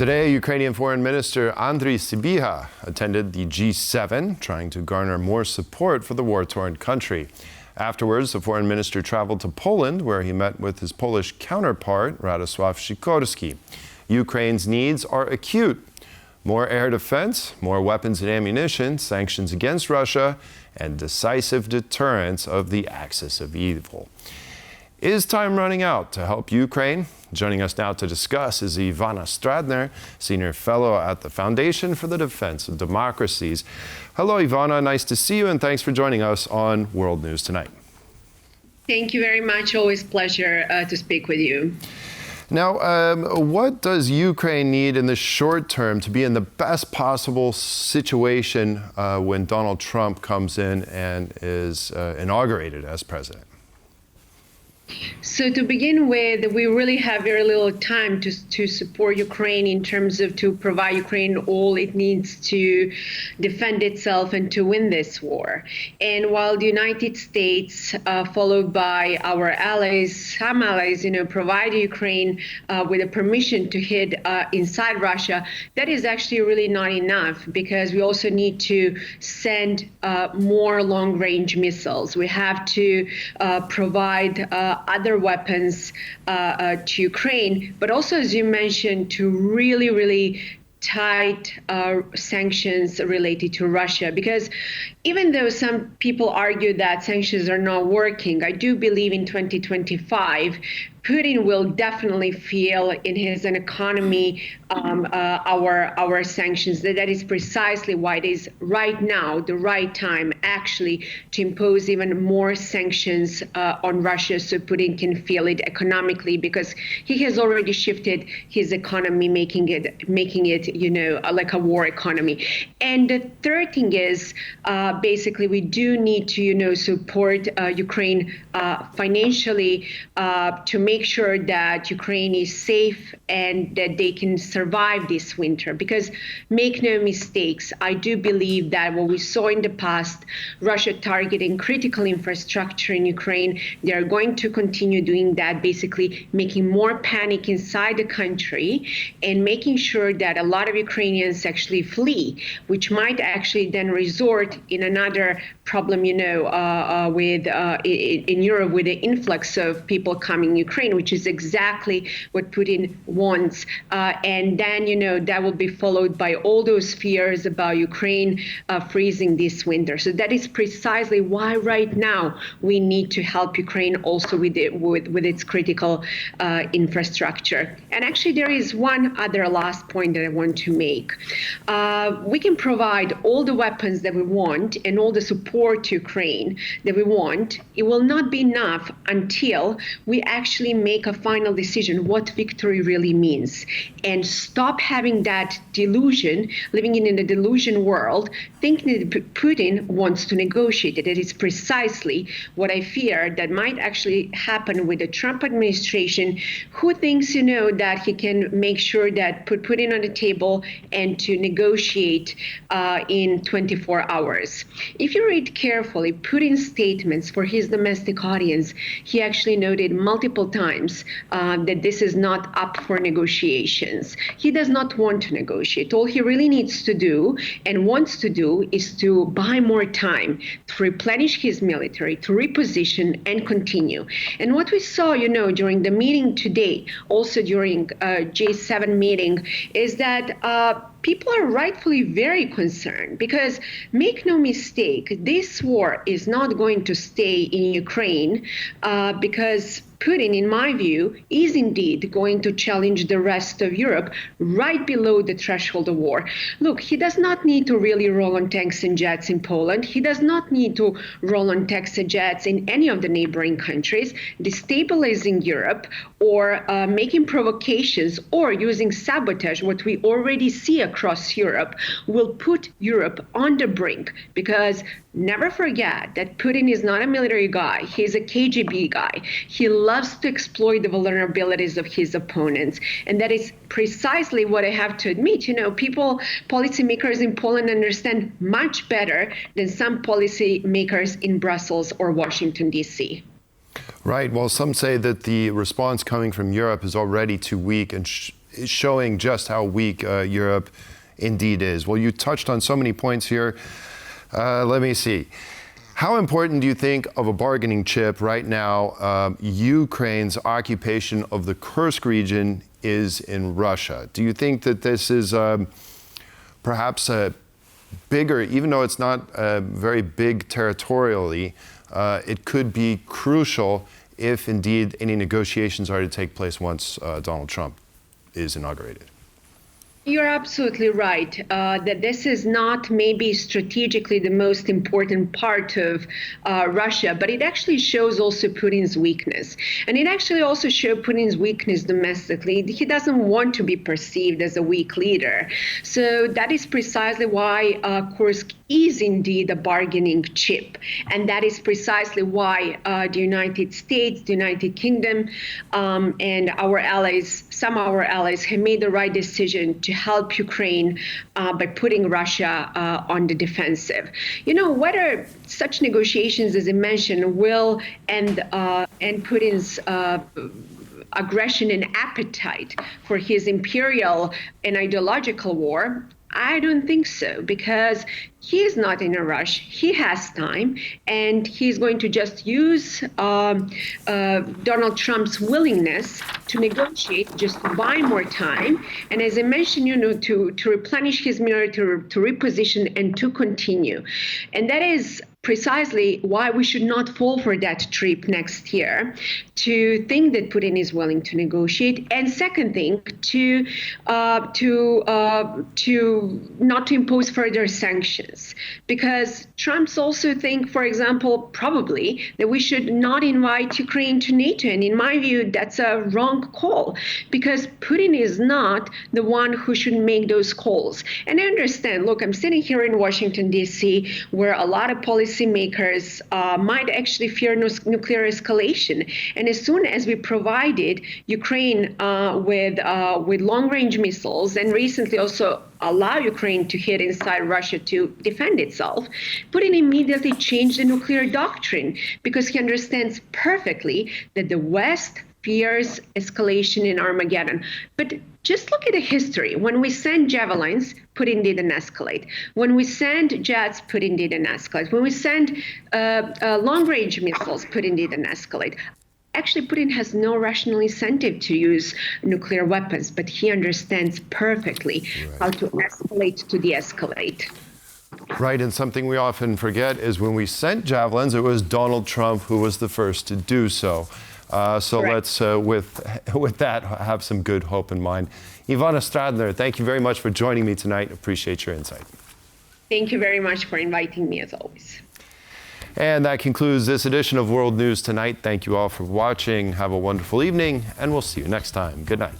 Today, Ukrainian Foreign Minister Andrii Sybiha attended the G7, trying to garner more support for the war-torn country. Afterwards, the foreign minister traveled to Poland, where he met with his Polish counterpart, Radosław Sikorski. Ukraine's needs are acute: more air defense, more weapons and ammunition, sanctions against Russia, and decisive deterrence of the axis of evil. Is time running out to help Ukraine? Joining us now to discuss is Ivana Stradner, Senior Fellow at the Foundation for the Defense of Democracies. Hello, Ivana. Nice to see you, and thanks for joining us on World News Tonight. Thank you very much. Always a pleasure to speak with you. Now, what does Ukraine need in the short term to be in the best possible situation when Donald Trump comes in and is inaugurated as president? So to begin with, we really have very little time to support Ukraine in terms of to provide Ukraine all it needs to defend itself and to win this war. And while the United States, followed by our allies, some allies, provide Ukraine with a permission to hit inside Russia, that is actually really not enough, because we also need to send more long-range missiles. We have to provide other weapons to Ukraine, but also, as you mentioned, to really tight sanctions related to Russia. Because even though some people argue that sanctions are not working, I do believe in 2025, Putin will definitely feel in his economy our sanctions. That is precisely why it is right now the right time actually to impose even more sanctions on Russia, so Putin can feel it economically, because he has already shifted his economy, making it like a war economy. And the third thing is basically we do need to support Ukraine financially to make sure that Ukraine is safe and that they can survive this winter. Because make no mistakes, I do believe that what we saw in the past, Russia targeting critical infrastructure in Ukraine, they are going to continue doing that, basically making more panic inside the country and making sure that a lot of Ukrainians actually flee, which might actually then resort in another problem, in Europe with the influx of people coming Ukraine, which is exactly what Putin wants. And then, that will be followed by all those fears about Ukraine freezing this winter. So that is precisely why right now we need to help Ukraine also with its critical infrastructure. And actually, there is one other last point that I want to make. We can provide all the weapons that we want and all the support to Ukraine that we want. It will not be enough until we actually make a final decision what victory really means, and stop having that delusion, living in a delusion world, thinking that Putin wants to negotiate it. It is precisely what I fear that might actually happen with the Trump administration, who thinks, that he can make sure that put Putin on the table and to negotiate in 24 hours. If you read carefully Putin's statements for his domestic audience, he actually noted multiple times that this is not up for negotiations. He does not want to negotiate. All he really needs to do and wants to do is to buy more time, to replenish his military, to reposition and continue. And what we saw, during the meeting today, also during G7 meeting, is that people are rightfully very concerned, because make no mistake, this war is not going to stay in Ukraine because Putin, in my view, is indeed going to challenge the rest of Europe right below the threshold of war. Look, he does not need to really roll on tanks and jets in Poland. He does not need to roll on tanks and jets in any of the neighboring countries, destabilizing Europe or making provocations or using sabotage, what we already see across Europe, will put Europe on the brink. Because never forget that Putin is not a military guy. He's a KGB guy. He loves to exploit the vulnerabilities of his opponents. And that is precisely what I have to admit. Policymakers in Poland understand much better than some policymakers in Brussels or Washington, D.C. Right. Well, some say that the response coming from Europe is already too weak and showing just how weak Europe indeed is. Well, you touched on so many points here. Let me see. How important do you think of a bargaining chip right now Ukraine's occupation of the Kursk region is in Russia? Do you think that this is perhaps a bigger, even though it's not very big territorially, it could be crucial if indeed any negotiations are to take place once Donald Trump is inaugurated? You're absolutely right that this is not maybe strategically the most important part of Russia, but it actually shows also Putin's weakness. And it actually also shows Putin's weakness domestically. He doesn't want to be perceived as a weak leader. So that is precisely why Kursk is indeed a bargaining chip. And that is precisely why the United States, the United Kingdom, and our allies, some of our allies, have made the right decision to help Ukraine by putting Russia on the defensive. You know, whether such negotiations, as I mentioned, will end Putin's aggression and appetite for his imperial and ideological war, I don't think so, because he is not in a rush. He has time, and he's going to just use Donald Trump's willingness to negotiate, just to buy more time. And as I mentioned, you know, to replenish his military, to reposition, and to continue. And that is precisely why we should not fall for that trip next year, to think that Putin is willing to negotiate, and second thing, to not to impose further sanctions, because Trump's also think, for example, probably that we should not invite Ukraine to NATO, and in my view, that's a wrong call, because Putin is not the one who should make those calls. And I understand. Look, I'm sitting here in Washington D.C., where a lot of policymakers might actually fear nuclear escalation. And as soon as we provided Ukraine with long-range missiles, and recently also allow Ukraine to hit inside Russia to defend itself, Putin immediately changed the nuclear doctrine, because he understands perfectly that the West fears escalation in Armageddon. But just look at the history. When we send javelins, Putin didn't escalate. When we send jets, Putin didn't escalate. When we send long-range missiles, Putin didn't escalate. Actually, Putin has no rational incentive to use nuclear weapons, but he understands perfectly how to escalate to de-escalate. Right, and something we often forget is when we sent javelins, it was Donald Trump who was the first to do so. So let's, with that, have some good hope in mind. Ivana Stradner, thank you very much for joining me tonight. Appreciate your insight. Thank you very much for inviting me, as always. And that concludes this edition of World News Tonight. Thank you all for watching. Have a wonderful evening, and we'll see you next time. Good night.